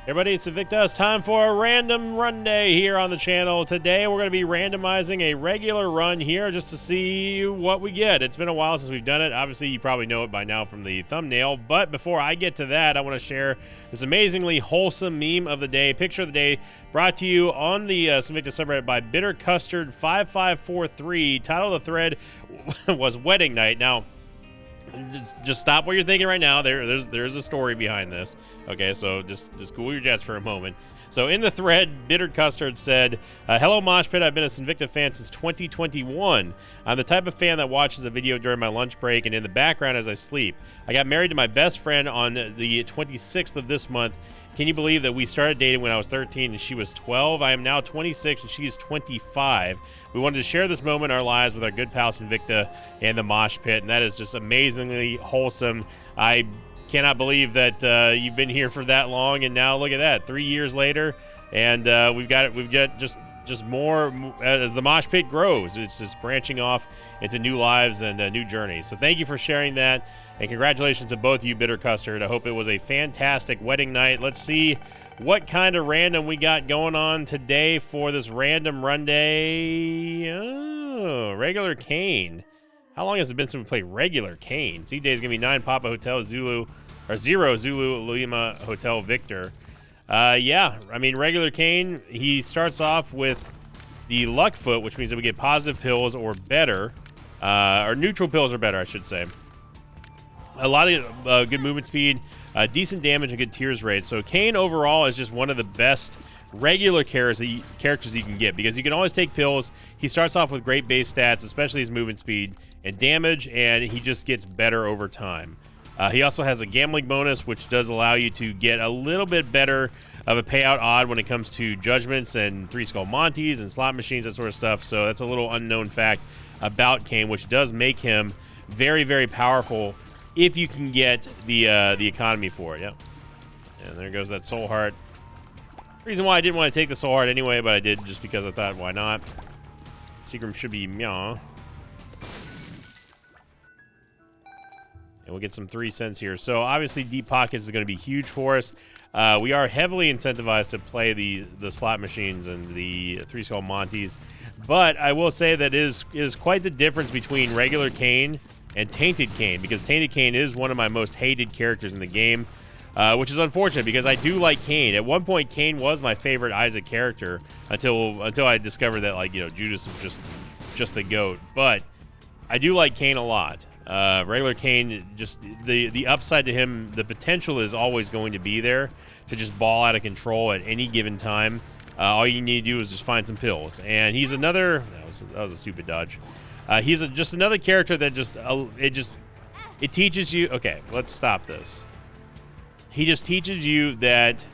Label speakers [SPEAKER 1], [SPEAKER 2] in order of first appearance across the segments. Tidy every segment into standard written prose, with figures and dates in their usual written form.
[SPEAKER 1] Everybody, it's Invicta. It's time for a random run day here on the channel. Today, we're going to be randomizing a regular run here just to see what we get. It's been a while since we've done it. Obviously, you probably know it by now from the thumbnail. But before I get to that, I want to share this amazingly wholesome meme of the day, picture of the day, brought to you on the Invicta subreddit by Bitter Custard 5543. Title of the thread was Wedding Night. Now, just stop what you're thinking right now. There's a story behind this. Okay, so just cool your jets for a moment. So in the thread, Bitter Custard said, hello Mosh Pit, I've been a Invicta fan since 2021. I'm the type of fan that watches a video during my lunch break and in the background as I sleep. I got married to my best friend on the 26th of this month. Can you believe that we started dating when I was 13 and she was 12? I am now 26 and she's 25. We wanted to share this moment in our lives with our good pals Invicta and the Mosh Pit, and that is just amazingly wholesome. I cannot believe that you've been here for that long, and now look at that, 3 years later, and we've got just more as the Mosh Pit grows. It's just branching off into new lives and new journeys. So thank you for sharing that, and congratulations to both of you, Bitter Custard. I hope it was a fantastic wedding night. Let's see what kind of random we got going on today for this random run day. Oh, regular Kane. How long has it been since we played regular Kane? C-Day is going to be 9 Papa Hotel Zulu, or 0 Zulu Lima Hotel Victor. Yeah, I mean, regular Kane, he starts off with the luck foot, which means that we get positive pills or better, or neutral pills or better, I should say. A lot of good movement speed, decent damage, and good tears rate. So Kane overall is just one of the best regular characters you can get, because you can always take pills. He starts off with great base stats, especially his movement speed and damage, and he just gets better over time. He also has a gambling bonus, which does allow you to get a little bit better of a payout odd when it comes to judgments and 3 Skull Monties and slot machines, that sort of stuff. So that's a little unknown fact about Kane, which does make him very, very powerful if you can get the economy for it. Yep. And there goes that Soul Heart. Reason why I didn't want to take the Soul Heart anyway, but I did just because I thought, why not? Secret should be meow. And we'll get some 3 cents here. So obviously Deep Pockets is going to be huge for us. We are heavily incentivized to play the slot machines and the 3 Skull Monties. But I will say that it is quite the difference between regular Kane and Tainted Kane, because Tainted Kane is one of my most hated characters in the game, which is unfortunate because I do like Kane. At one point, Kane was my favorite Isaac character until I discovered that, like, you know, Judas was just the GOAT. But I do like Kane a lot. Regular Kane, just the upside to him, the potential is always going to be there to just ball out of control at any given time. All you need to do is just find some pills, and he's another. That was a stupid dodge. He's just another character that it teaches you. Okay, let's stop this. He just teaches you that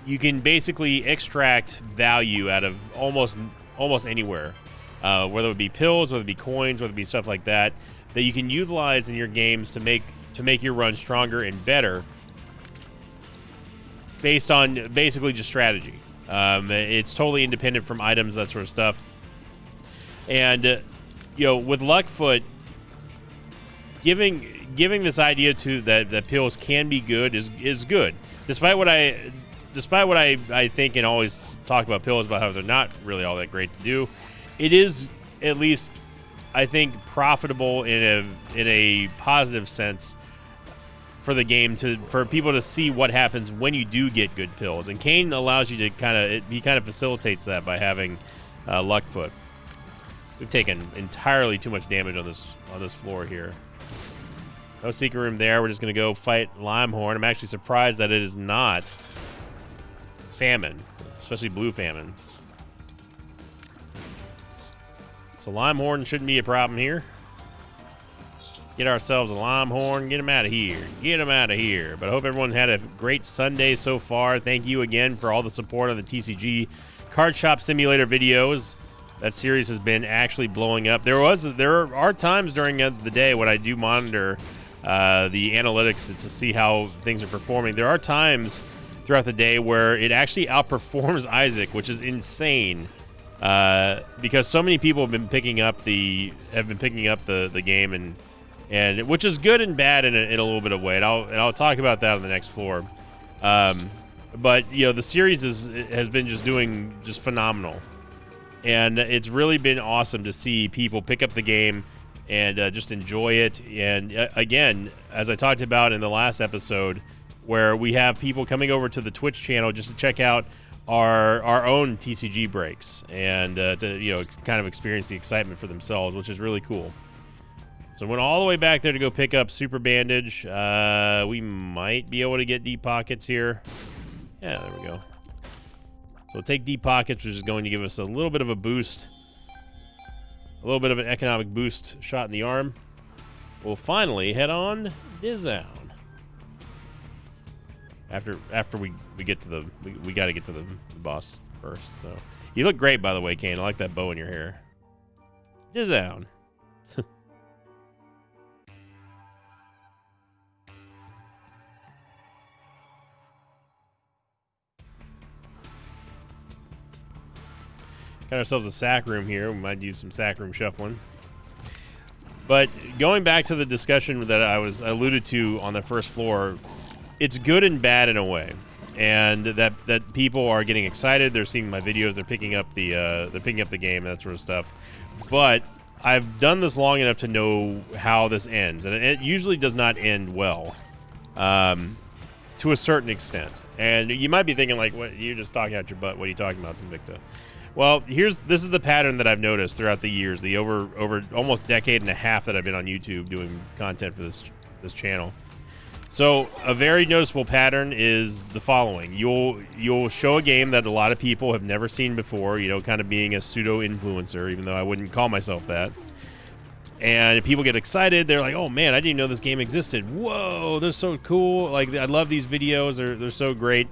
[SPEAKER 1] you can basically extract value out of almost anywhere, whether it be pills, whether it be coins, whether it be stuff like that you can utilize in your games to make your run stronger and better, based on basically just strategy. It's totally independent from items, that sort of stuff, and. You know, with Luckfoot, giving this idea to that pills can be good is good. Despite what I think and always talk about pills about how they're not really all that great to do, it is at least, I think, profitable in a positive sense for the game, for people to see what happens when you do get good pills. And Kane allows you to he kind of facilitates that by having Luckfoot. We've taken entirely too much damage on this floor here. No secret room there. We're just going to go fight Limehorn. I'm actually surprised that it is not Famine, especially Blue Famine. So Limehorn shouldn't be a problem here. Get ourselves a Limehorn. Get him out of here. Get him out of here. But I hope everyone had a great Sunday so far. Thank you again for all the support on the TCG Card Shop Simulator videos. That series has been actually blowing up. There are times during the day when I do monitor the analytics to see how things are performing. There are times throughout the day where it actually outperforms Isaac, which is insane, because so many people have been picking up the game, and which is good and bad in a little bit of way. And I'll talk about that on the next floor. But you know, the series has been just doing phenomenal, and it's really been awesome to see people pick up the game and just enjoy it. And again, as I talked about in the last episode, where we have people coming over to the Twitch channel just to check out our own TCG breaks and to kind of experience the excitement for themselves, which is really cool. So went all the way back there to go pick up Super Bandage. We might be able to get Deep Pockets here. Yeah, there we go. So we'll take Deep Pockets, which is going to give us a little bit of a boost, a little bit of an economic boost shot in the arm. We'll finally head on Dizown. After we get to the we got to get to the boss first. So you look great, by the way, Kane. I like that bow in your hair. Dizown. Got ourselves a sack room here. We might use some sack room shuffling. But going back to the discussion that I alluded to on the first floor, it's good and bad in a way, and that people are getting excited. They're seeing my videos. They're picking up the game and that sort of stuff. But I've done this long enough to know how this ends, and it usually does not end well, to a certain extent. And you might be thinking, like, "What? You're just talking out your butt. What are you talking about, Sinvicta?" Well, this is the pattern that I've noticed throughout the years, the over almost decade and a half that I've been on YouTube doing content for this channel. So a very noticeable pattern is the following: you'll show a game that a lot of people have never seen before, kind of being a pseudo influencer, even though I wouldn't call myself that. And people get excited. They're like, "Oh man, I didn't know this game existed. Whoa, they're so cool! Like, I love these videos. They're so great."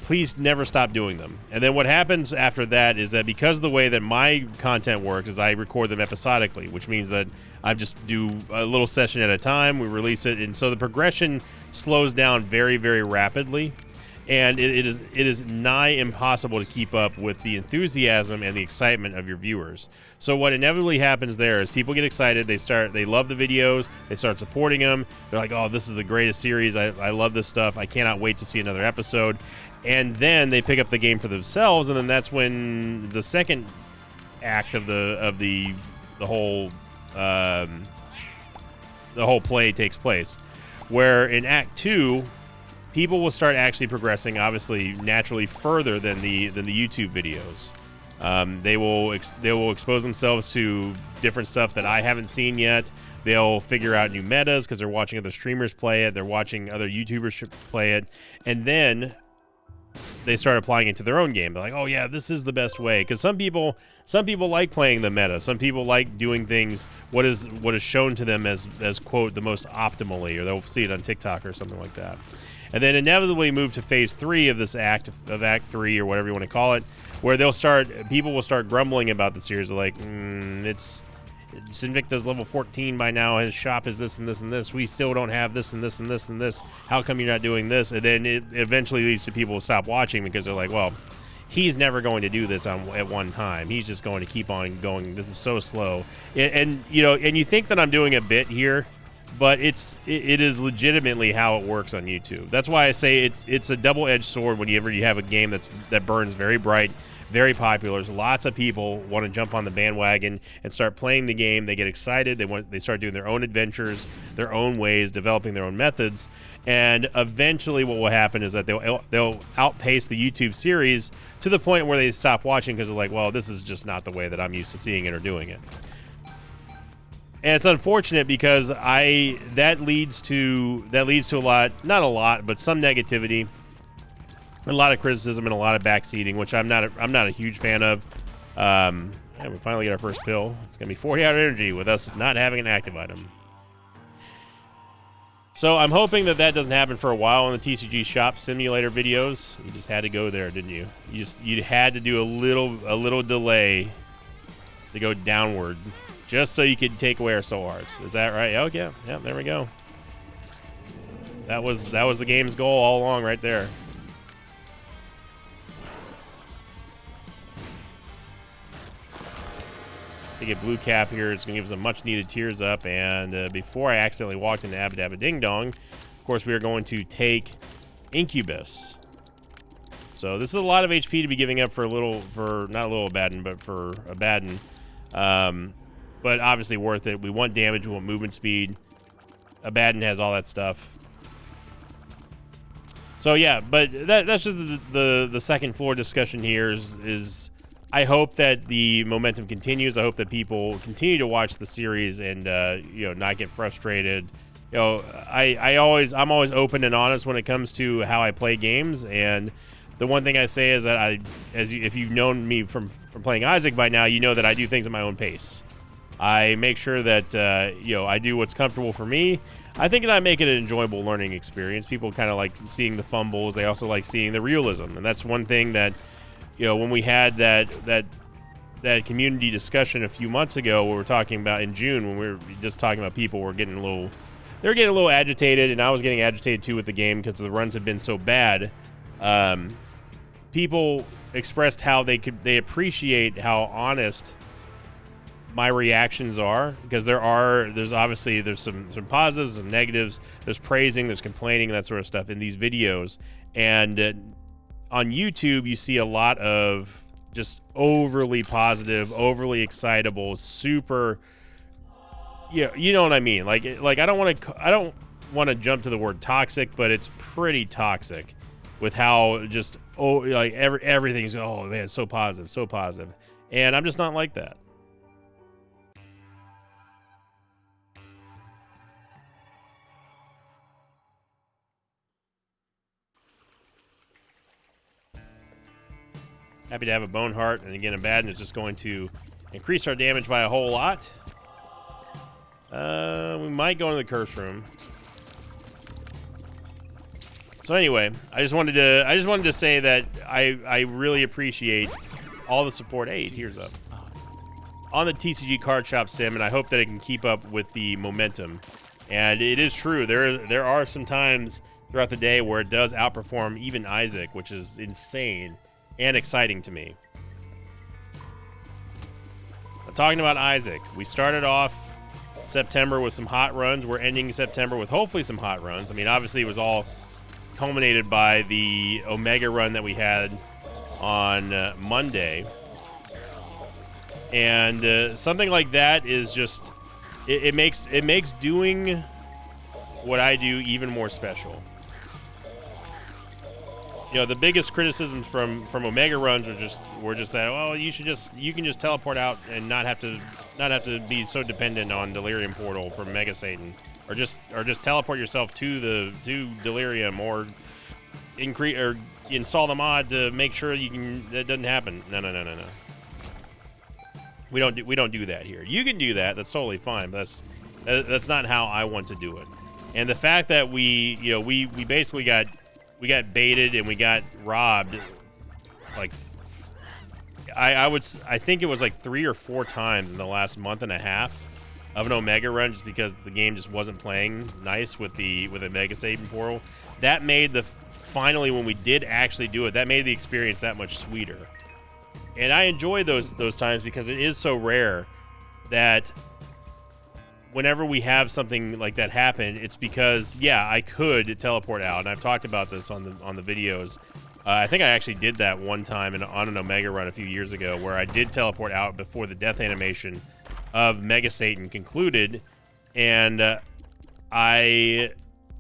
[SPEAKER 1] Please never stop doing them. And then what happens after that is that because of the way that my content works is I record them episodically, which means that I just do a little session at a time. We release it, and so the progression slows down very, very rapidly, and it is nigh impossible to keep up with the enthusiasm and the excitement of your viewers. So what inevitably happens there is people get excited. They love the videos. They start supporting them. They're like, "Oh, this is the greatest series. I love this stuff. I cannot wait to see another episode." And then they pick up the game for themselves, and then that's when the second act of the whole play takes place, where in Act 2, people will start actually progressing, obviously naturally further than the YouTube videos. They will expose themselves to different stuff that I haven't seen yet. They'll figure out new metas because they're watching other streamers play it. They're watching other YouTubers play it, and then they start applying it to their own game. They're like, "Oh yeah, this is the best way." Because some people like playing the meta. Some people like doing things what is shown to them as quote the most optimally, or they'll see it on TikTok or something like that. And then inevitably move to phase 3 of this Act 3 or whatever you want to call it, where people will start grumbling about the series. They're like, Sinvicta's level 14 by now. His shop is this and this and this. We still don't have this and this and this and this. How come you're not doing this? And then it eventually leads to people stop watching because they're like, well, he's never going to do this at one time. He's just going to keep on going. This is so slow. And you think that I'm doing a bit here, but it is legitimately how it works on YouTube. That's why I say it's a double-edged sword whenever you have a game that burns very bright, very popular. So lots of people want to jump on the bandwagon and start playing the game. They get excited. They start doing their own adventures, their own ways, developing their own methods. And eventually what will happen is that they'll outpace the YouTube series to the point where they stop watching because they're like, well, this is just not the way that I'm used to seeing it or doing it. And it's unfortunate because that leads to a lot, not a lot, but some negativity, a lot of criticism, and a lot of backseating, which I'm not a huge fan of. We finally get our first pill. It's gonna be 40-hour energy with us not having an active item. So I'm hoping that doesn't happen for a while on the TCG Shop Simulator videos. You just had to go there, didn't you? You had to do a little delay to go downward, just so you could take away our soul hearts. Is that right? Oh yeah, there we go. That was the game's goal all along, right there. To get blue cap here, it's going to give us a much-needed tears up, and before I accidentally walked into Abba Dabba Ding Dong, of course, we are going to take Incubus. So this is a lot of HP to be giving up for not a little Abaddon, but for Abaddon. But obviously worth it. We want damage, we want movement speed. Abaddon has all that stuff. So yeah, but that's just the second floor discussion here is I hope that the momentum continues. I hope that people continue to watch the series and not get frustrated. I'm always open and honest when it comes to how I play games, and the one thing I say is that if you've known me from playing Isaac by now, you know that I do things at my own pace. I make sure that I do what's comfortable for me. I think that I make it an enjoyable learning experience. People kind of like seeing the fumbles. They also like seeing the realism, and that's one thing that when we had that community discussion a few months ago, we were talking about in June when we were just talking about people were getting a little agitated, and I was getting agitated too with the game because the runs had been so bad. People expressed how they appreciate how honest my reactions are, because there's obviously some positives, some negatives, there's praising, there's complaining, that sort of stuff in these videos. And on YouTube you see a lot of just overly positive, overly excitable, super, you know what I mean, like I don't want to jump to the word toxic, but it's pretty toxic with how just everything's, oh man, so positive, and I'm just not like that. Happy to have a Bone Heart, and again, Abaddon is just going to increase our damage by a whole lot. We might go into the curse room. So anyway, I just wanted to say that I really appreciate all the support. Hey, tears up on the TCG Card Shop sim, and I hope that it can keep up with the momentum. And it is true, there are some times throughout the day where it does outperform even Isaac, which is insane and exciting to me. But talking about Isaac, we started off September with some hot runs. We're ending September with hopefully some hot runs. I mean, obviously it was all culminated by the Omega run that we had on Monday. And something like that is just, it makes doing what I do even more special. The biggest criticisms from Omega runs were just that, oh, you can just teleport out and not have to be so dependent on Delirium Portal from Mega Satan, or just teleport yourself to Delirium, or increase or install the mod to make sure that doesn't happen. No. We don't do that here. You can do that. That's totally fine. But that's not how I want to do it. And the fact that we basically got baited and we got robbed, like I think it was like 3 or 4 times in the last month and a half of an Omega run, just because the game just wasn't playing nice with a Mega Satan Portal. That made finally when we did actually do it, that made the experience that much sweeter. And I enjoy those times, because it is so rare that whenever we have something like that happen, it's because, yeah, I could teleport out, and I've talked about this on the videos. I think I actually did that one time on an Omega run a few years ago, where I did teleport out before the death animation of Mega Satan concluded, and I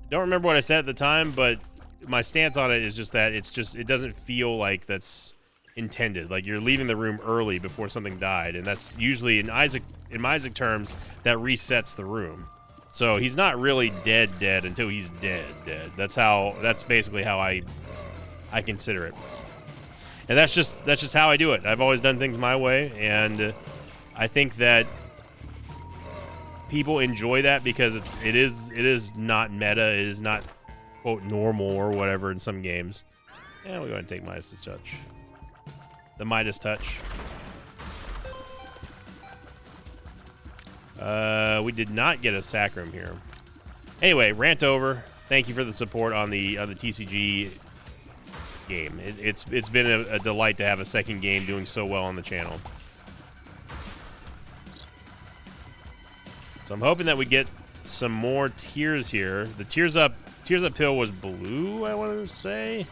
[SPEAKER 1] don't remember what I said at the time, but my stance on it is just that it doesn't feel like that's intended. Like, you're leaving the room early before something died, and that's usually in my Isaac terms, that resets the room. So he's not really dead until he's dead. That's basically how I consider it. And that's just how I do it. I've always done things my way, and I think that people enjoy that because it is not meta, it is not, quote, normal or whatever in some games. Yeah, we'll go ahead and take Midas Touch. The Midas Touch. We did not get a Sacrum here. Anyway, rant over. Thank you for the support on the TCG game. It's been a delight to have a second game doing so well on the channel. So I'm hoping that we get some more tiers here. The Tears Up pill was blue, I want to say.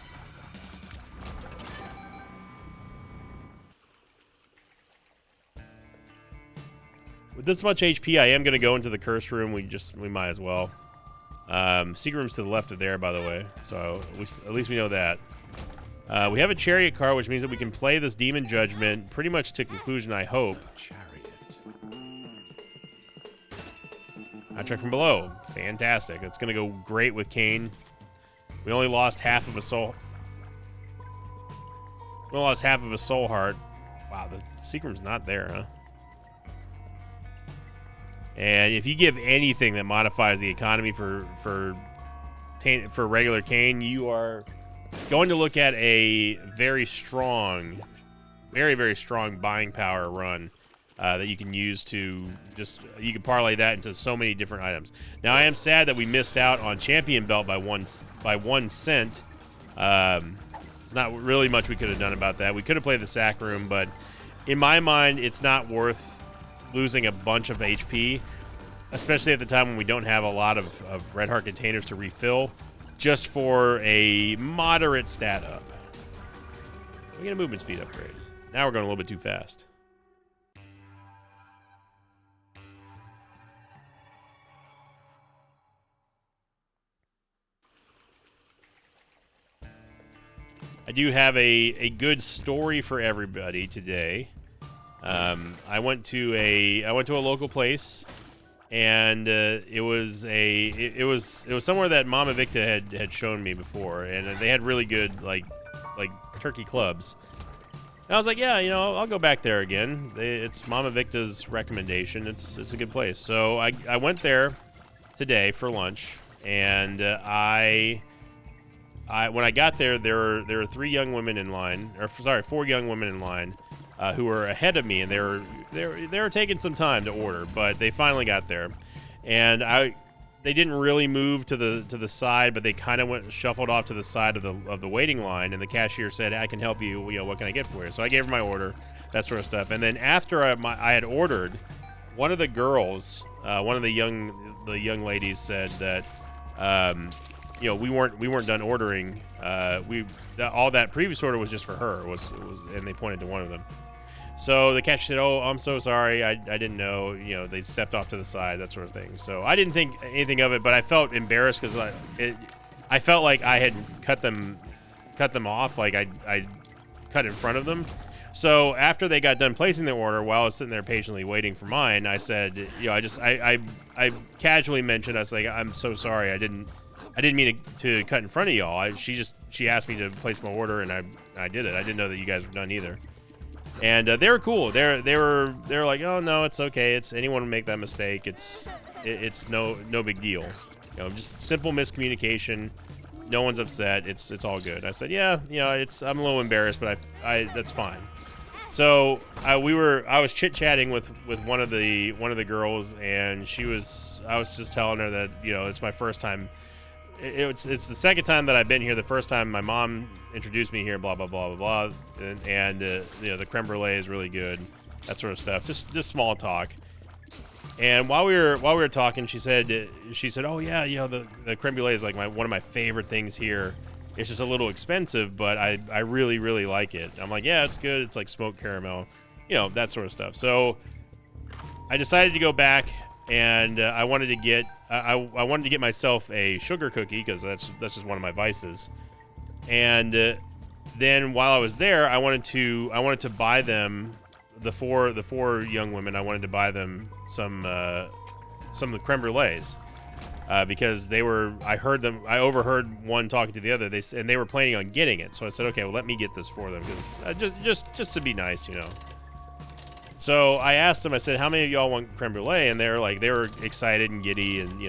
[SPEAKER 1] this much HP, I am going to go into the curse room. We might as well. Secret room's to the left of there, by the way. So at least we know that. We have a chariot card, which means that we can play this demon judgment pretty much to conclusion, I hope. Contract from below. Fantastic. It's going to go great with Kain. We only lost half of a soul. We only lost half of a soul heart. Wow, the secret room's not there, huh? And if you give anything that modifies the economy for regular Kain, you are going to look at a very strong, very, very strong buying power run that you can use to you can parlay that into so many different items. Now, I am sad that we missed out on champion belt by 1 cent. There's not really much we could have done about that. We could have played the sack room, but in my mind, it's not worth losing a bunch of HP, especially at the time when we don't have a lot of red heart containers to refill, just for a moderate stat up. We get a movement speed upgrade. Now we're going a little bit too fast. I do have a good story for everybody today. I went to a local place, and it was somewhere that Mama Victa had shown me before, and they had really good like turkey clubs. And I was like, yeah, I'll go back there again. It's Mama Victa's recommendation. It's a good place. So I went there today for lunch, and when I got there, there were 4 young women in line, who were ahead of me, and they were taking some time to order, but they finally got there, and they didn't really move to the side, but they kind of shuffled off to the side of the waiting line, and the cashier said, "I can help you. What can I get for you?" So I gave her my order, that sort of stuff, and then after I had ordered, one of the girls, one of the young ladies said that. We weren't done ordering. All that previous order was just for her. And they pointed to one of them. So the cashier said, "Oh, I'm so sorry. I didn't know. They stepped off to the side, that sort of thing." So I didn't think anything of it, but I felt embarrassed because I felt like I had cut them off, like I cut in front of them. So after they got done placing their order, while I was sitting there patiently waiting for mine, I said, I casually mentioned, I was like, "I'm so sorry. I didn't mean to cut in front of y'all. She asked me to place my order, and I did it. I didn't know that you guys were done either." And they were cool. They were like, "Oh no, it's okay. It's anyone would make that mistake. It's no big deal. Just simple miscommunication. No one's upset. It's all good." I said, "Yeah, I'm a little embarrassed, but I that's fine." So I was chit-chatting with one of the girls, and I was just telling her that it's my first time. It's the second time that I've been here. The first time my mom introduced me here, blah blah blah blah blah, and the creme brulee is really good, that sort of stuff. Just small talk. And while we were talking, she said, "Oh yeah, the creme brulee is like one of my favorite things here. It's just a little expensive, but I really really like it." I'm like, "Yeah, it's good. It's like smoked caramel, that sort of stuff." So I decided to go back. And I wanted to get I wanted to get myself a sugar cookie because that's just one of my vices. And then while I was there, I wanted to buy them the four young women. I wanted to buy them some of the creme brulees because I overheard one talking to the other. They were planning on getting it. So I said, okay, well let me get this for them because just to be nice, So I asked them, I said, "How many of y'all want creme brulee?" And they were excited and giddy, and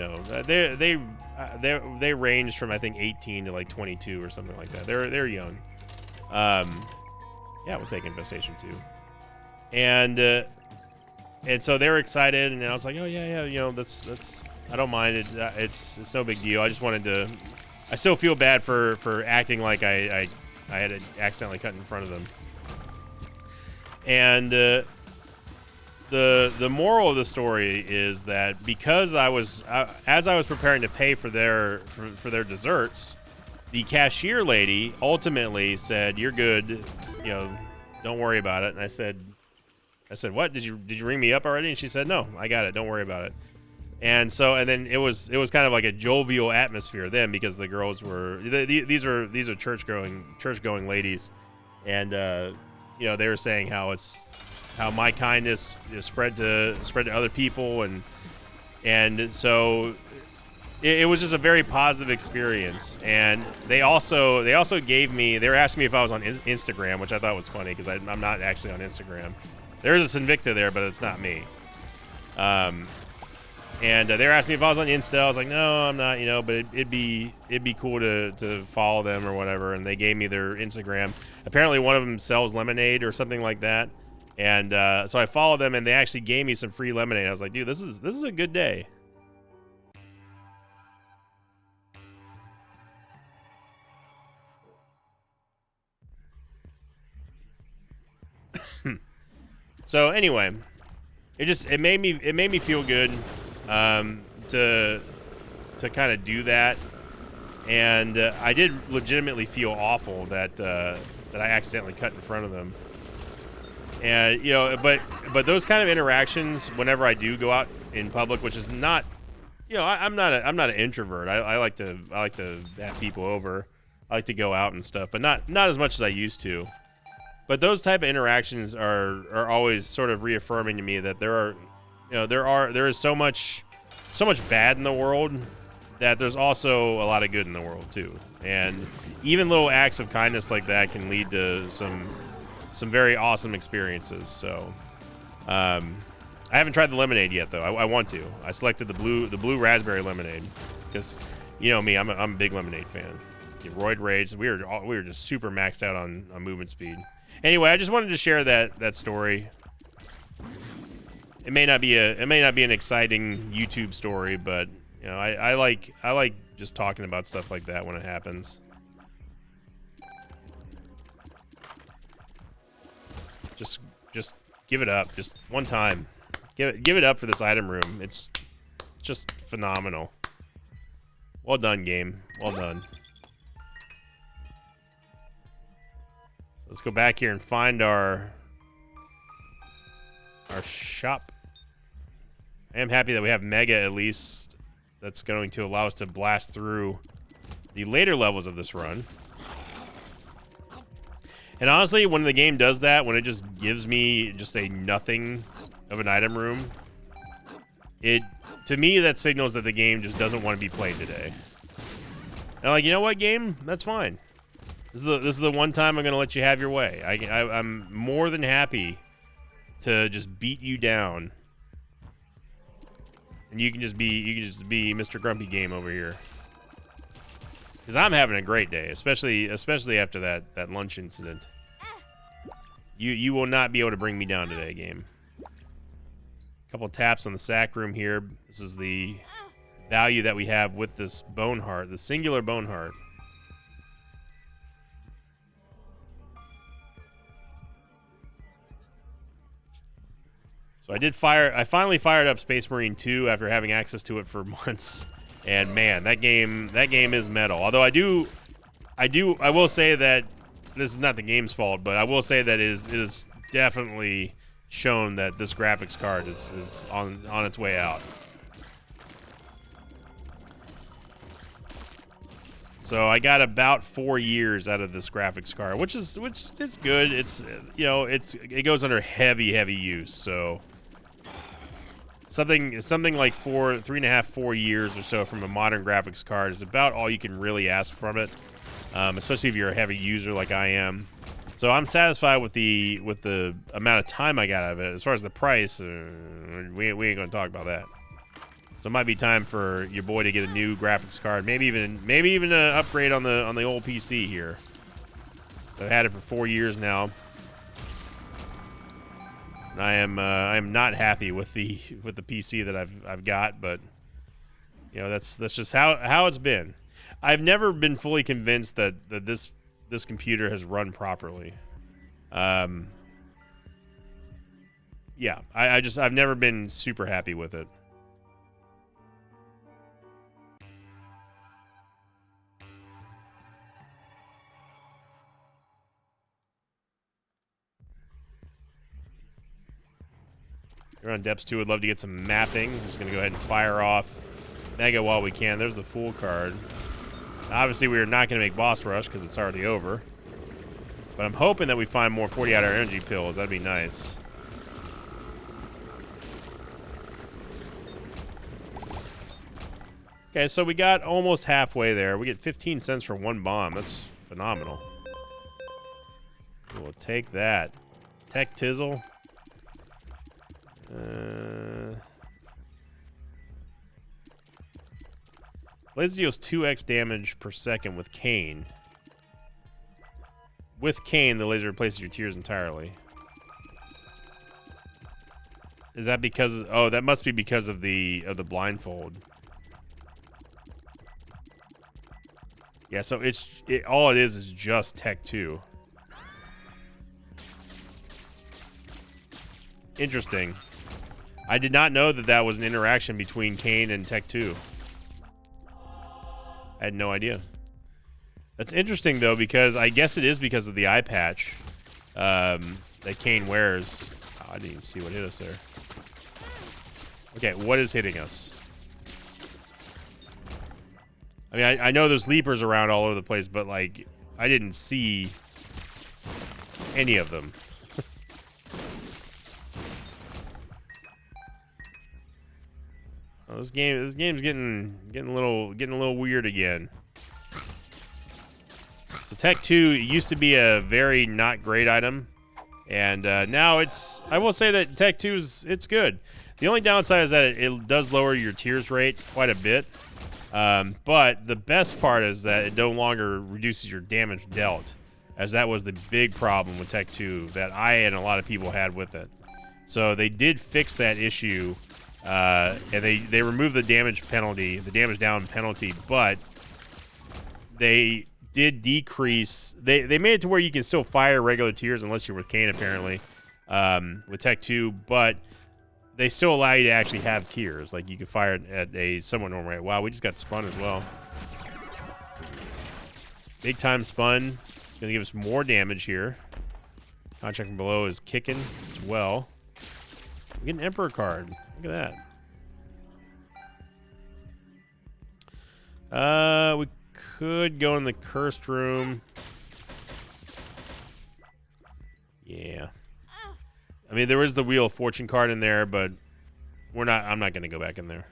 [SPEAKER 1] they ranged from I think 18 to like 22 or something like that. They're young. Yeah, we'll take Infestation 2. And so they were excited, and I was like, "Oh yeah, that's I don't mind it. It's no big deal. I just wanted to. I still feel bad for acting like I had accidentally cut in front of them." And the moral of the story is that because as I was preparing to pay for their desserts, the cashier lady ultimately said, "You're good, don't worry about it." And I said, I said, what? Did you ring me up already? And she said, no, I got it. Don't worry about it. And so, and then it was kind of like a jovial atmosphere then, because the girls were, these are church going ladies. And, you know, they were saying how my kindness, you know, spread to other people. And so it was just a very positive experience. And they also gave me, they were asking me if I was on Instagram, which I thought was funny, because I'm not actually on Instagram. There is a Sinvicta there, but it's not me. And they were asking me if I was on Insta. I was like, no, I'm not, you know, but it'd be cool to follow them or whatever. And they gave me their Instagram. Apparently one of them sells lemonade or something like that. And so I followed them, and they actually gave me some free lemonade. I was like, dude, this is a good day. So anyway, it made me feel good to kind of do that, and I did legitimately feel awful that I accidentally cut in front of them. And you know, but those kind of interactions, whenever I do go out in public, which is not, you know, I'm not an introvert. I like to have people over. I like to go out and stuff, but not as much as I used to. But those type of interactions are always sort of reaffirming to me that there is so much bad in the world, that there's also a lot of good in the world too. And even little acts of kindness like that can lead to some very awesome experiences. So I haven't tried the lemonade yet though. I want to. I selected the blue raspberry lemonade because, you know me, I'm a big lemonade fan. Roid Rage, we were just super maxed out on movement speed. Anyway, I just wanted to share that story. It may not be an exciting YouTube story, but you know, I like just talking about stuff like that when it happens. Just give it up, just one time. Give it up for this item room. It's just phenomenal. Well done, game. Well done. Let's go back here and find our shop. I am happy that we have Mega at least. That's going to allow us to blast through the later levels of this run. And honestly, when the game does that, when it just gives me just a nothing of an item room, to me that signals that the game just doesn't want to be played today. And I'm like, you know what, game? That's fine. This is the one time I'm gonna let you have your way. I'm more than happy to just beat you down, and you can just be Mr. Grumpy Game over here. Because I'm having a great day, especially after that lunch incident. You will not be able to bring me down today, game. Couple taps on the sack room here. This is the value that we have with this bone heart, the singular bone heart. So I finally fired up Space Marine 2 after having access to it for months. And man, that game is metal. Although I will say that this is not the game's fault, but I will say that it is definitely shown that this graphics card is on its way out. So I got about 4 years out of this graphics card, which is good. It's, you know, it goes under heavy use. So something like 3.5, 4 years or so from a modern graphics card is about all you can really ask from it, especially if you're a heavy user like I am. So I'm satisfied with the amount of time I got out of it. As far as the price, we ain't gonna talk about that. So it might be time for your boy to get a new graphics card, maybe even an upgrade on the old PC here. I've had it for 4 years now. And I am not happy with the PC that I've got, but you know, that's just how it's been. I've never been fully convinced that this computer has run properly. Yeah, I've never been super happy with it. We're on depths 2. Would love to get some mapping. Just going to go ahead and fire off Mega while we can. There's the Fool card. Obviously, we are not going to make Boss Rush because it's already over. But I'm hoping that we find more 40-hour energy pills. That'd be nice. Okay, so we got almost halfway there. We get 15 cents for 1 bomb. That's phenomenal. We'll take that. Tech Tizzle. Laser deals 2x damage per second with Cane. With Cane, the laser replaces your tears entirely. Is that because of, oh, that must be because of the blindfold. Yeah, so all it is just Tech 2. Interesting. I did not know that that was an interaction between Cane and Tech 2. I had no idea. That's interesting, though, because I guess it is because of the eye patch that Cane wears. Oh, I didn't even see what hit us there. Okay, what is hitting us? I mean, I know there's leapers around all over the place, but, like, I didn't see any of them. Oh, this game's getting a little weird again. So Tech 2 used to be a very not great item, and now I will say that Tech 2 it's good. The only downside is that it does lower your tears rate quite a bit. But the best part is that it no longer reduces your damage dealt, as that was the big problem with Tech 2 that I and a lot of people had with it. So they did fix that issue, and they removed the damage penalty, the damage down penalty, but they did decrease. They made it to where you can still fire regular tears unless you're with Cane, apparently, with Tech 2, but they still allow you to actually have tears. Like, you can fire it at a somewhat normal rate. Wow, we just got spun as well. Big time spun. It's going to give us more damage here. Contract from below is kicking as well. We get an Emperor card. Look at that. We could go in the Cursed Room. Yeah. I mean, there is the Wheel of Fortune card in there, but I'm not going to go back in there.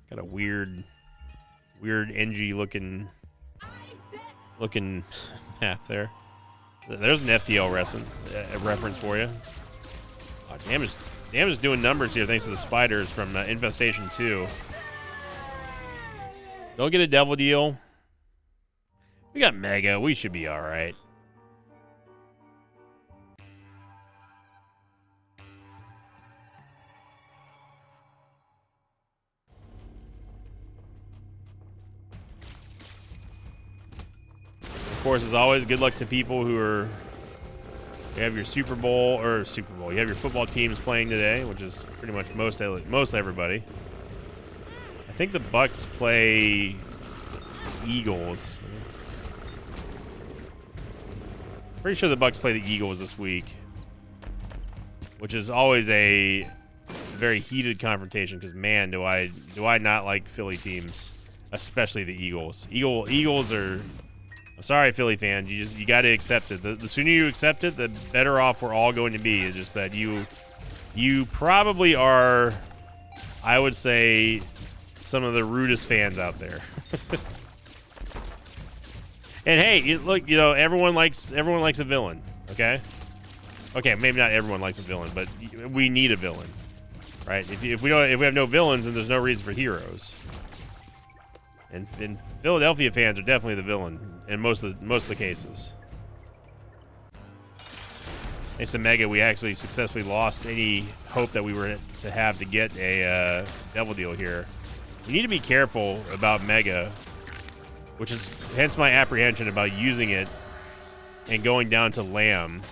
[SPEAKER 1] Got a weird NG looking map there. There's an FTL reference for you. Oh, damage is doing numbers here thanks to the spiders from Infestation 2. Don't get a Devil Deal. We got Mega. We should be all right. Of course, as always, good luck to people who are. You have your Super Bowl. You have your football teams playing today, which is pretty much most everybody. I think the Bucks play the Eagles. Pretty sure the Bucks play the Eagles this week, which is always a very heated confrontation. Because man, do I not like Philly teams, especially the Eagles. Eagles are. I'm sorry, Philly fans. You got to accept it. The sooner you accept it, the better off we're all going to be. It's just that you probably are, I would say, some of the rudest fans out there. And hey, look, everyone likes a villain. Okay, maybe not everyone likes a villain, but we need a villain, right? If we have no villains, then there's no reason for heroes. And Philadelphia fans are definitely the villain in most of the cases. Thanks to Mega, we actually successfully lost any hope that we were to have to get a Devil Deal here. We need to be careful about Mega, which is hence my apprehension about using it and going down to Lamb.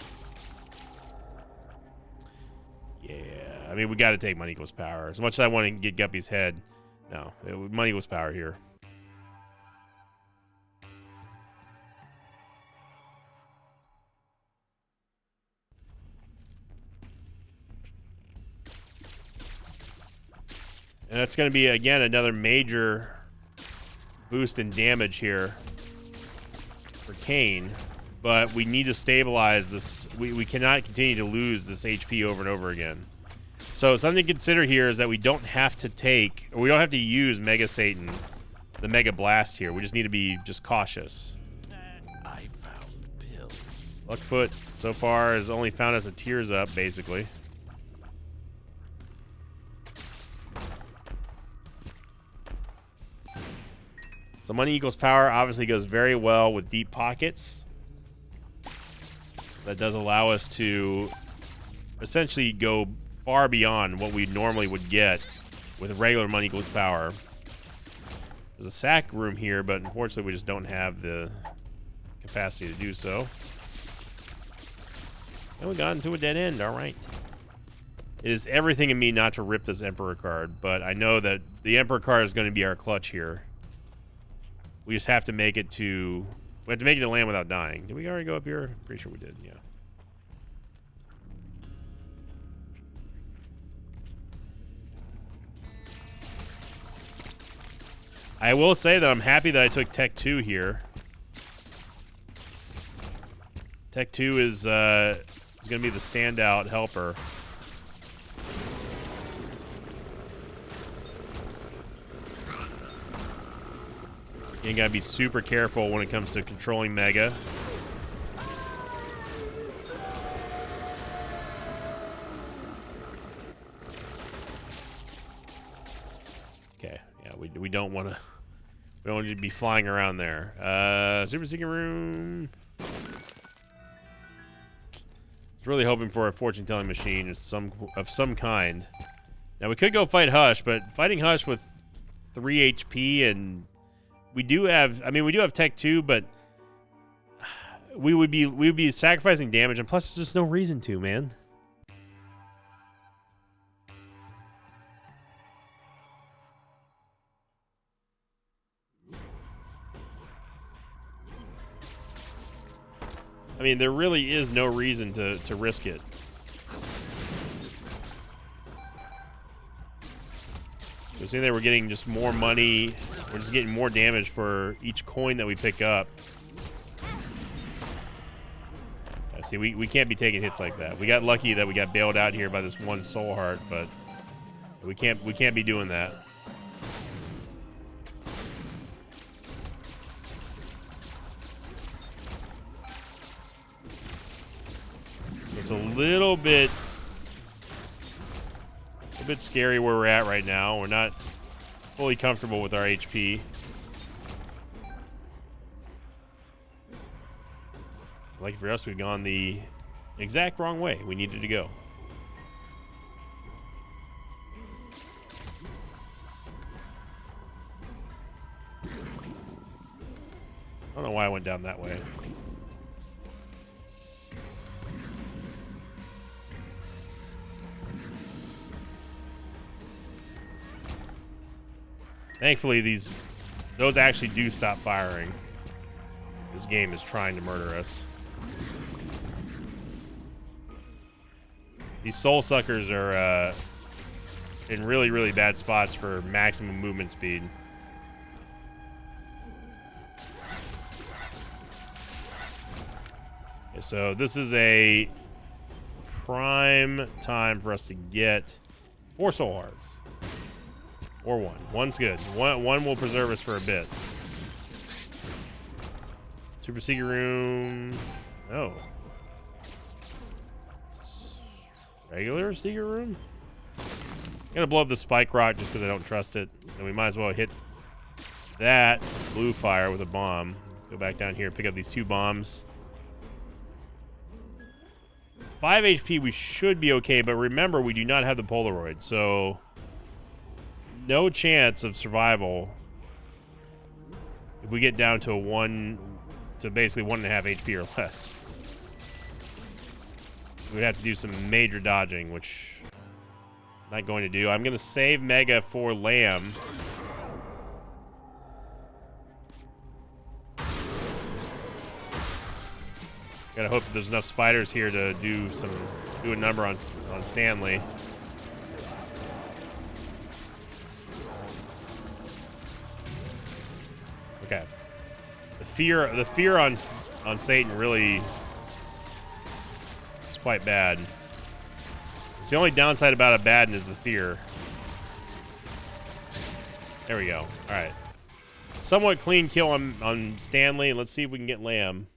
[SPEAKER 1] Yeah, I mean, we got to take Money Equals Power. As much as I want to get Guppy's head, no, Money Equals Power here. And that's going to be, again, another major boost in damage here for Kayn. But we need to stabilize this. We cannot continue to lose this HP over and over again. So something to consider here is that we don't have to take, or we don't have to use Mega Satan, the Mega Blast here. We just need to be just cautious.
[SPEAKER 2] I found pills.
[SPEAKER 1] Luckfoot so far has only found us a Tears Up, basically. So money equals power obviously goes very well with deep pockets. That does allow us to essentially go far beyond what we normally would get with regular money equals power. There's a sack room here, but unfortunately we just don't have the capacity to do so. And we got into a dead end, all right. It is everything in me not to rip this Emperor card, but I know that the Emperor card is going to be our clutch here. We just have to make it to... We have to make it to land without dying. Did we already go up here? Pretty sure we did, yeah. I will say that I'm happy that I took Tech 2 here. Tech 2 is going to be the standout helper. You gotta be super careful when it comes to controlling Mega. Okay, yeah, we don't want to. We don't need to be flying around there. Super Secret Room. I was really hoping for a fortune-telling machine of some kind. Now we could go fight Hush, but fighting Hush with 3 HP and we do have, I mean, we do have Tech 2, but we would be sacrificing damage, and plus there's just no reason to, man. I mean, there really is no reason to risk it. So seeing that we're getting just more money, we're just getting more damage for each coin that we pick up. See, we can't be taking hits like that. We got lucky that we got bailed out here by this one Soul Heart, but we can't be doing that. It's a little bit scary where we're at right now. We're not fully comfortable with our HP. Like for us, we've gone the exact wrong way we needed to go. I don't know why I went down that way. Thankfully, those actually do stop firing. This game is trying to murder us. These soul suckers are in really, really bad spots for maximum movement speed. Okay, so this is a prime time for us to get 4 soul hearts. Or 1. 1's good. One will preserve us for a bit. Super Secret Room. Oh. Regular Secret Room? I'm gonna blow up the Spike Rock just because I don't trust it. And we might as well hit that blue fire with a bomb. Go back down here, pick up these 2 bombs. 5 HP, we should be okay, but remember, we do not have the Polaroid, so no chance of survival if we get down to basically 1.5 HP or less. We'd have to do some major dodging, which I'm not going to do. I'm going to save Mega for Lamb. Gotta hope that there's enough spiders here to do a number on Stanley. Okay. The fear on Satan really is quite bad. It's the only downside about Abaddon is the fear. There we go. All right. Somewhat clean kill on Stanley. Let's see if we can get Lamb.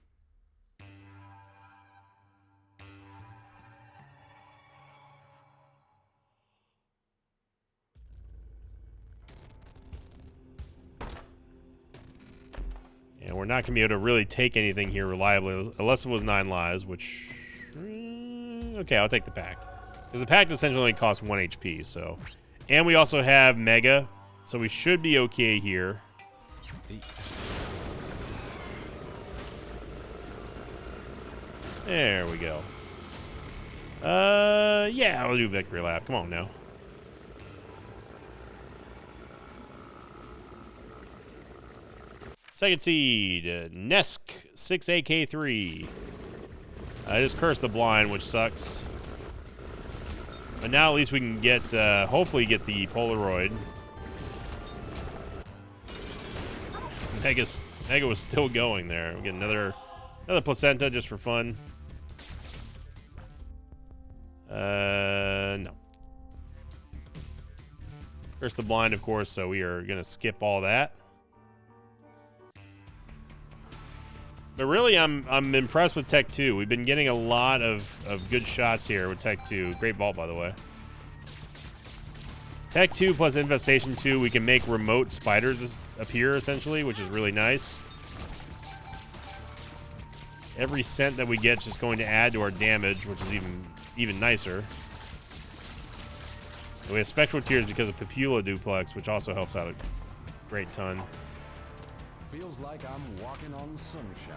[SPEAKER 1] And we're not going to be able to really take anything here reliably unless it was 9 lives, which... okay, I'll take the Pact. Because the Pact essentially only costs 1 HP, so... And we also have Mega, so we should be okay here. There we go. Yeah, we'll do Victory Lap. Come on now. Second seed, Nesk 6AK3. I just cursed the blind, which sucks. But now at least we can get, hopefully get the Polaroid. Mega was still going there. We get another placenta just for fun. No. Curse the blind, of course, so we are gonna skip all that. But really, I'm impressed with Tech 2. We've been getting a lot of good shots here with Tech 2. Great vault, by the way. Tech 2 plus Infestation 2, we can make remote spiders appear, essentially, which is really nice. Every cent that we get is just going to add to our damage, which is even nicer. We have Spectral Tears because of Papula Duplex, which also helps out a great ton.
[SPEAKER 3] Feels like I'm walking on sunshine.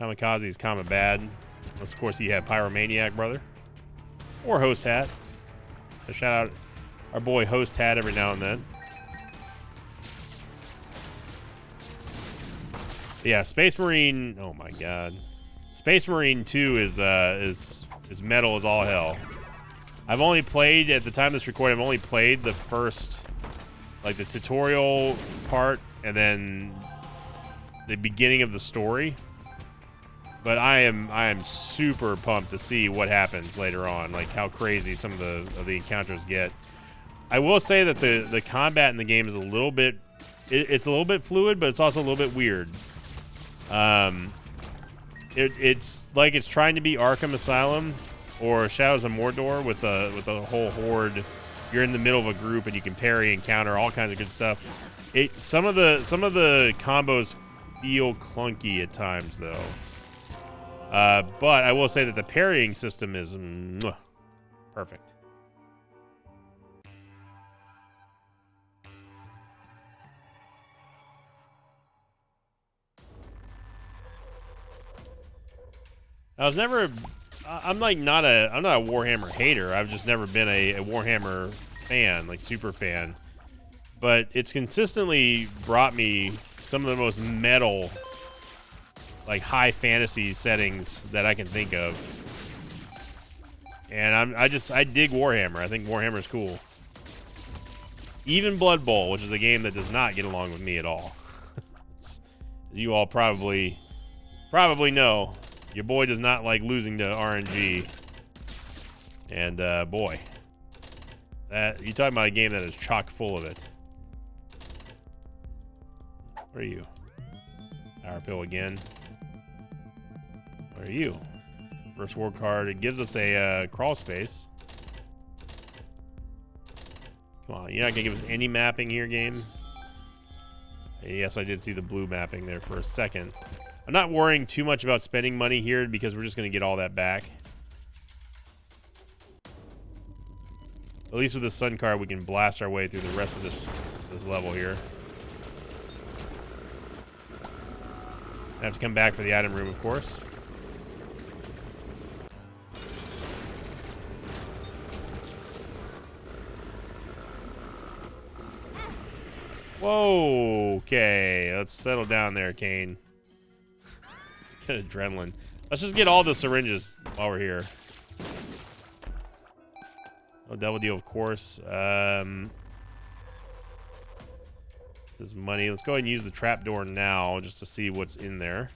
[SPEAKER 1] Kamikaze is kinda bad. Unless, of course, you have Pyromaniac, brother. Or Host Hat. A shout out our boy Host Hat every now and then. Yeah, Space Marine. Oh my God, Space Marine 2 is metal as all hell. I've only played at the time of this recording. I've only played the first, like the tutorial part, and then the beginning of the story. But I am super pumped to see what happens later on, like how crazy some of the encounters get. I will say that the combat in the game is a little bit, it's a little bit fluid, but it's also a little bit weird. It's like it's trying to be Arkham Asylum or Shadows of Mordor with a whole horde. You're in the middle of a group and you can parry and counter all kinds of good stuff. Some of the combos feel clunky at times though. But I will say that the parrying system is perfect. I'm not a Warhammer hater. I've just never been a Warhammer fan, like super fan. But it's consistently brought me some of the most metal, like high fantasy settings that I can think of. And I dig Warhammer. I think Warhammer is cool. Even Blood Bowl, which is a game that does not get along with me at all. As you all probably know, your boy does not like losing to RNG. And boy, that you talking about a game that is chock full of it. Where are you? Power Pill again. Where are you? First war card. It gives us a crawl space. Come on, you're not gonna give us any mapping here, game. Yes, I did see the blue mapping there for a second. I'm not worrying too much about spending money here because we're just gonna get all that back. At least with the sun card, we can blast our way through the rest of this level here. I have to come back for the item room, of course. Whoa, okay. Let's settle down there, Kane. Get adrenaline. Let's just get all the syringes while we're here. Oh, Devil Deal, of course. this money. Let's go ahead and use the trapdoor now just to see what's in there.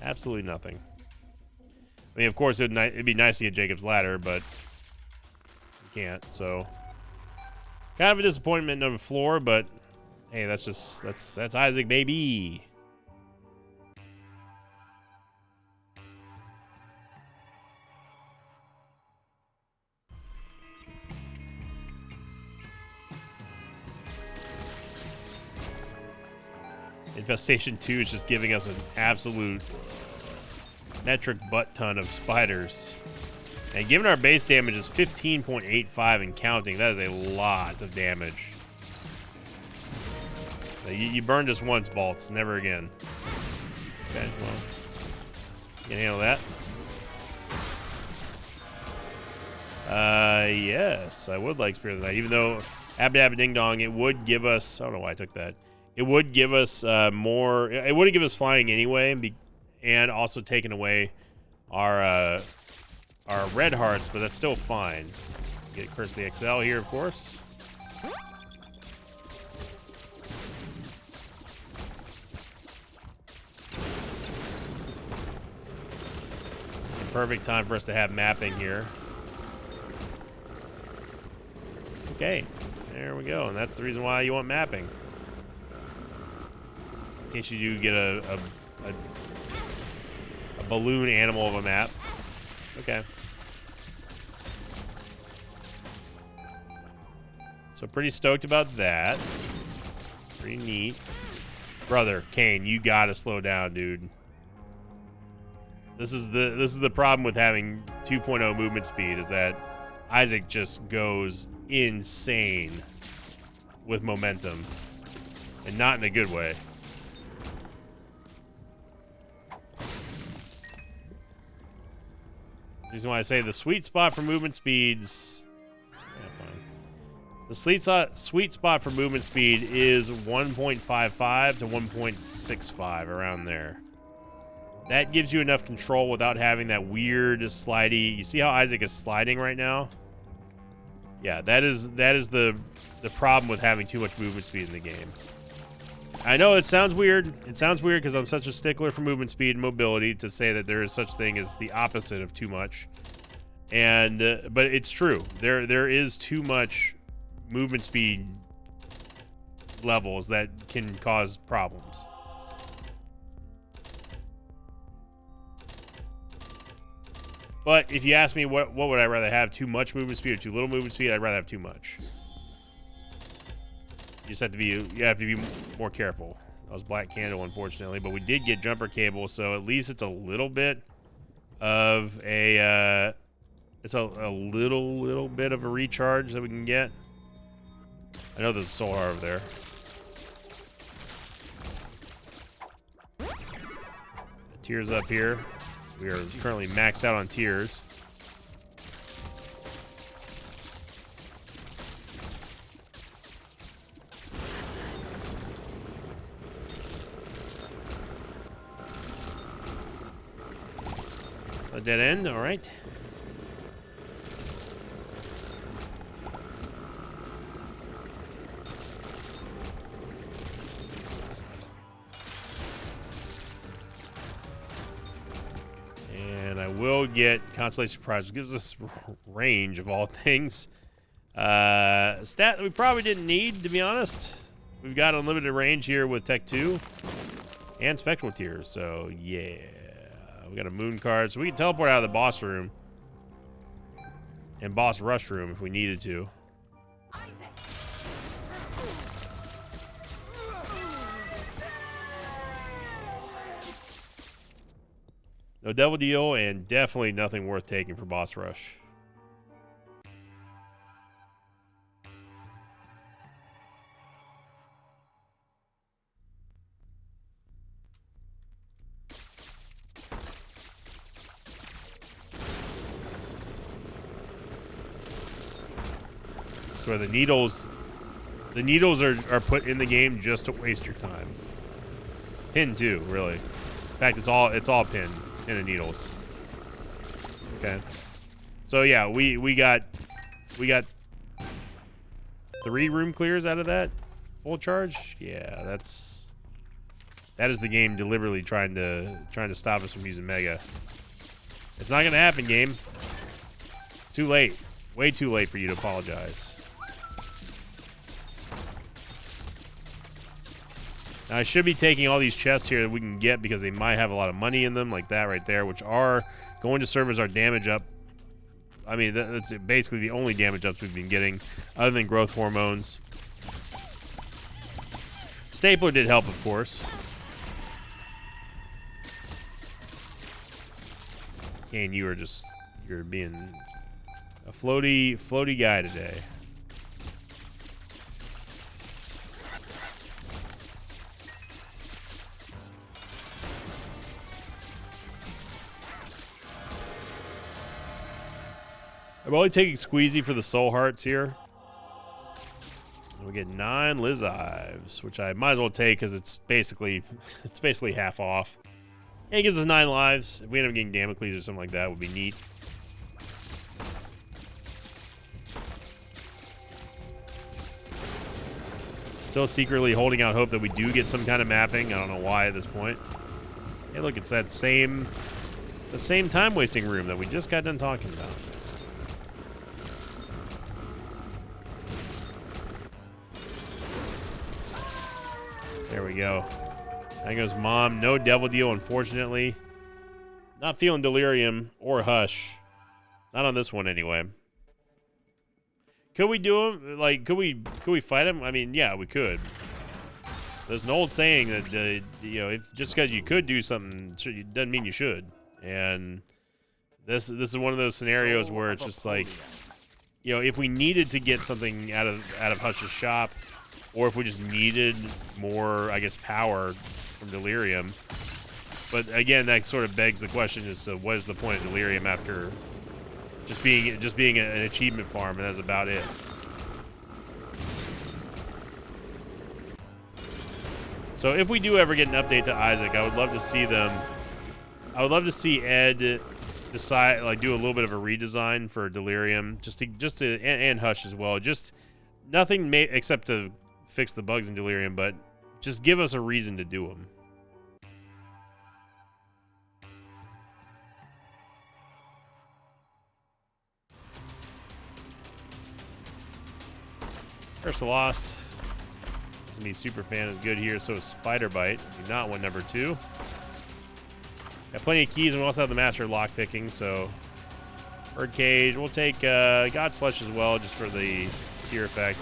[SPEAKER 1] Absolutely nothing. I mean, of course, it'd be nice to get Jacob's Ladder, but you can't, so. Kind of a disappointment of a floor, but hey, that's Isaac, baby. Infestation 2 is just giving us an absolute metric butt ton of spiders. And given our base damage is 15.85 and counting, that is a lot of damage. So you burned us once, Vaults. Never again. Okay, well. You can handle that. Yes, I would like Spirit of the Night. Even though Abba Dabba Ding Dong, it would give us... I don't know why I took that. It would give us more... It would give us flying anyway, and also taking away our red hearts, but that's still fine. Get Curse the XL here, of course. Perfect time for us to have mapping here. Okay, there we go, and that's the reason why you want mapping. In case you do get a balloon animal of a map. Okay. So pretty stoked about that. Pretty neat. Brother, Kane, you gotta slow down, dude. This is the problem with having 2.0 movement speed, is that Isaac just goes insane with momentum. And not in a good way. The reason why I say the sweet spot for movement speeds... Yeah, fine. The sweet spot for movement speed is 1.55 to 1.65, around there. That gives you enough control without having that weird slidey... You see how Isaac is sliding right now? Yeah, that is the problem with having too much movement speed in the game. I know it sounds weird. It sounds weird because I'm such a stickler for movement speed and mobility to say that there is such thing as the opposite of too much. And but it's true. There is too much movement speed levels that can cause problems. But if you ask me what would I rather have, too much movement speed or too little movement speed, I'd rather have too much. You just have to be more careful. That was Black Candle, unfortunately, but we did get jumper cable, so at least it's a little bit of a it's a little bit of a recharge that we can get. I know there's a solar over there. Tears up here. We are currently maxed out on tears. A dead end, all right. And I will get Constellation Prize, which gives us range of all things. Stat that we probably didn't need, to be honest. We've got unlimited range here with Tech 2 and Spectral Tears, so yeah. We got a moon card, so we can teleport out of the boss room and boss rush room if we needed to. No Devil Deal, and definitely nothing worth taking for boss rush. Where the needles are put in the game just to waste your time. Pin too, really. In fact, it's all pin and needles. Okay. So yeah, we got 3 room clears out of that full charge. Yeah, that is the game deliberately trying to stop us from using Mega. It's not gonna happen, game. Too late. Way too late for you to apologize. Now, I should be taking all these chests here that we can get because they might have a lot of money in them, like that right there, which are going to serve as our damage up. I mean, that's basically the only damage ups we've been getting, other than growth hormones. Stapler did help, of course. Kane, you're being a floaty guy today. I'm only taking Squeezy for the soul hearts here. And we get 9 Liz Ives, which I might as well take because it's basically half off. And it gives us 9 lives. If we end up getting Damocles or something like that, would be neat. Still secretly holding out hope that we do get some kind of mapping. I don't know why at this point. Hey, look, it's that same time wasting room that we just got done talking about. There we go. There goes Mom. No Devil Deal, unfortunately. Not feeling Delirium or Hush. Not on this one, anyway. Could we do him? Like, could we fight him? I mean, yeah, we could. There's an old saying that, you know, just because you could do something doesn't mean you should. And this is one of those scenarios where it's just like, you know, if we needed to get something out of Hush's shop, or if we just needed more, I guess, power from Delirium. But again, that sort of begs the question as to what is the point of Delirium after just being an achievement farm, and that's about it. So if we do ever get an update to Isaac, I would love to see them. I would love to see Ed decide, like, do a little bit of a redesign for Delirium, and Hush as well. Just nothing except to fix the bugs in Delirium, but just give us a reason to do them. Curse of Lost. This me super fan is good here. So is Spider Bite. Do not want number 2. Got plenty of keys, and we also have the Master Lock Picking. So Birdcage. We'll take God's Flesh as well, just for the tier effect.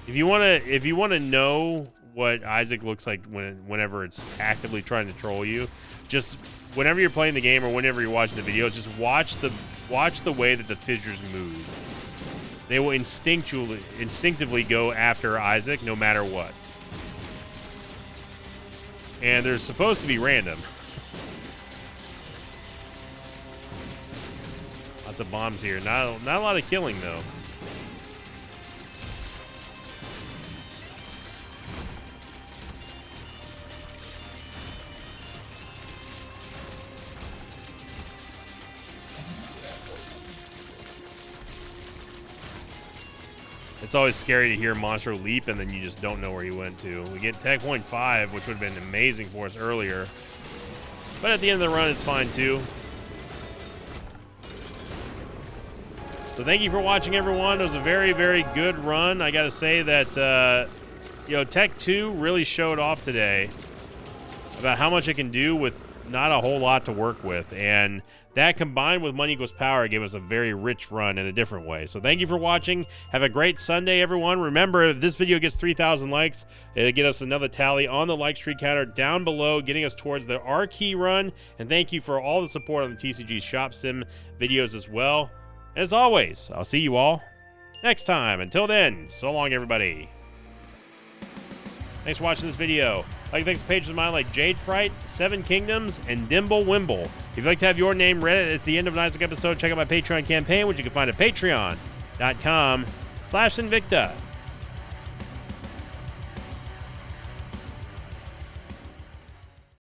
[SPEAKER 1] If you wanna know what Isaac looks like whenever it's actively trying to troll you, just whenever you're playing the game or whenever you're watching the videos, just watch the way that the fissures move. They will instinctively go after Isaac no matter what. And they're supposed to be random. Lots of bombs here. Not a lot of killing though. It's always scary to hear Monstro leap and then you just don't know where he went to. We get Tech Point 5, which would have been amazing for us earlier. But at the end of the run, it's fine too. So thank you for watching, everyone. It was a very, very good run. I got to say that, you know, Tech 2 really showed off today about how much it can do with not a whole lot to work with. And that combined with Money Equals Power gave us a very rich run in a different way. So thank you for watching. Have a great Sunday, everyone. Remember, if this video gets 3,000 likes, it'll get us another tally on the like streak counter down below, getting us towards the R key run. And thank you for all the support on the TCG Shop Sim videos as well. As always, I'll see you all next time. Until then, so long, everybody. Thanks for watching this video. Like, thanks to pages of mine like Jade Fright, Seven Kingdoms, and Dimble Wimble. If you'd like to have your name read at the end of an Isaac episode, check out my Patreon campaign, which you can find at patreon.com/Invicta.